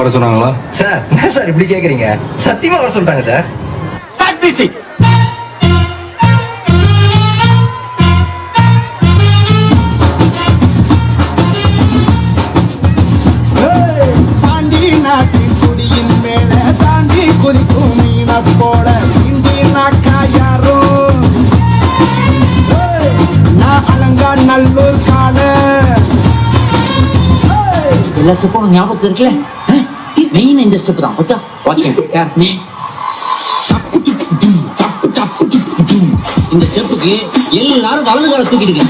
வர சொன்னாங்களா? சார் என்ன சார் இப்படி கேக்குறீங்க? சத்தியமா வர சொல்லிட்டாங்க சார். Start music. தாண்டி நாட்டின் குடியின் மேல தாண்டி குதிக்கும் மீன போல சிந்தி நாக்கா யாரோ நான் அலங்கா நல்லூர் கால எல்லா ஸ்டெப்பும் ஞாபகம் இருக்குல்ல? மெயின் இந்த ஸ்டெப் தான். Okay watch me. இந்த ஸ்டெப்புக்கு எல்லாரும் வலது கால தூக்கிடுங்க.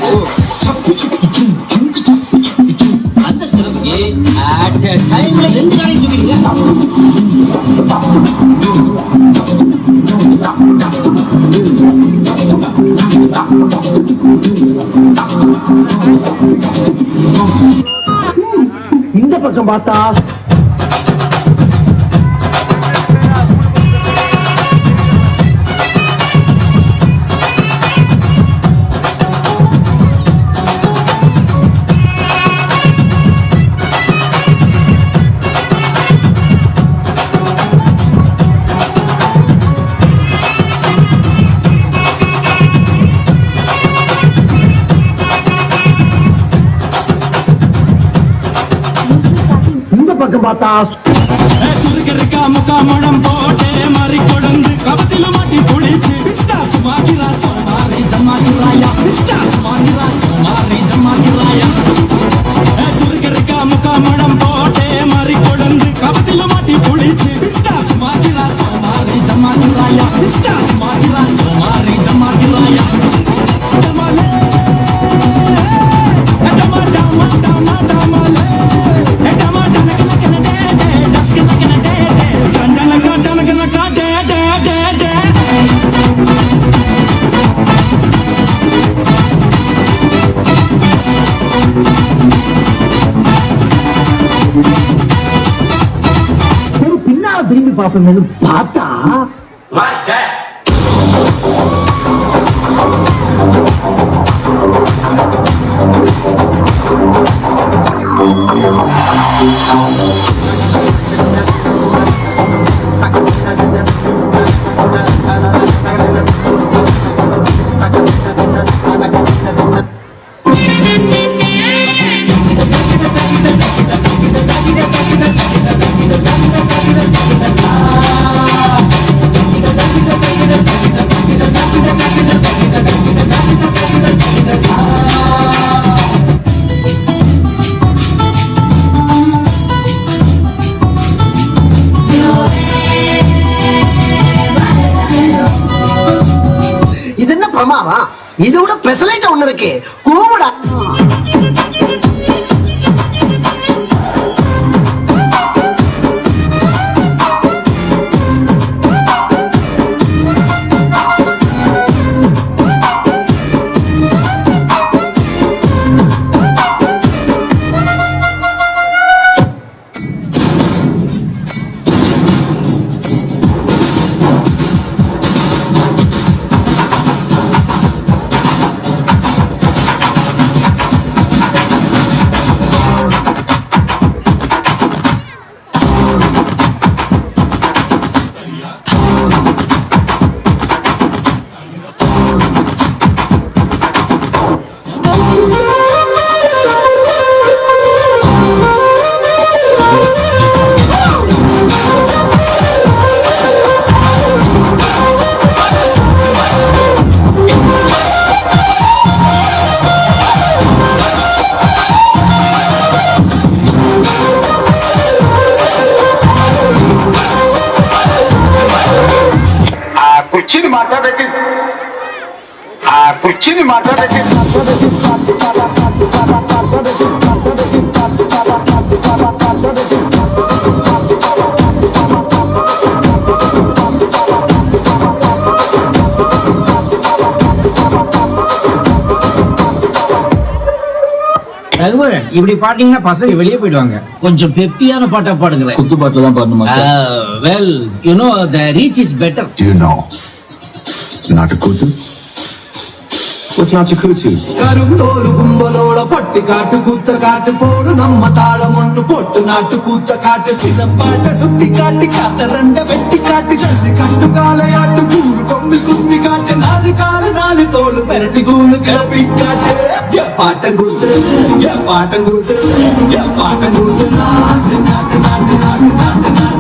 அந்த ஸ்டெப்புக்கு அட் a டைம்ல ரெண்டு காலையும் தூக்கிடுங்க. இந்த பக்கம் பார்த்தா பக்கம் பார்த்தா சுருக்கருக்கா முக்காமடம் போட்டே மாறி கொடந்து கபத்தில மாட்டி புளிச்சு பிஸ்டாஸ் மாகிரா சோமாரி ஜமாகிராயா பிஸ்டாஸ் மாகிரா சோமாரி ஜமாகிராயா சுருக்கருக்கா முக்காமடம் போட்டே மாறி கொடந்து கபத்தில மாட்டி புளிச்சு பிஸ்டாஸ் மாகிரா சோமாரி ஜமாகிராயா பிஸ்டாஸ் மாகிரா சோமாரி ஜமாகிராயா ஜமாலே பின்னால் திரும்பி பார்ப்போம் பார்த்தா இது என்ன பிரமாதம்? இதை விட பெசலைட் ஒண்ணு இருக்கு. கூடா ಕುರ್ಚಿನ ಮಾತಾಡಕ್ಕೆ ಕುರ್ಚಿನ ಮಾತಾಡಕ್ಕೆ ரகுவரன் இப்படி பாட்டீங்கன்னா பசங்க வெளியே போயிடுவாங்க. கொஞ்சம் பெப்பியான பாட்டா பாடுங்களேன். குத்து பாட்டுல தான் பாடணுமா sir? Well, you know the reach is better. Do you know நாட்டுக்கூத்து What's not to kutu? கருந்தோறு கும்பலோட பட்டு காட்டு கூத்த காட்டு போடு நம்ம தாளம் ஒண்ணு போட்டு நாட்டு கூத்த காட்டு சிலம்பாட்ட சுத்தி காட்டி காத்த ரெண்ட வெட்டி காட்டி சல்லி கட்டு காலையாட்டு கூறு கொம்பில் குத்தி காட்டு நாலு காலு நாலு தோடு பெரட்டி கூழு கிளப்பி காட்டு பாட்டம் கூத்து பாட்டம் கூத்து பாட்டம் கூத்து நாட்டு நாட்டு நாட்டு நாட்டு நாட்டு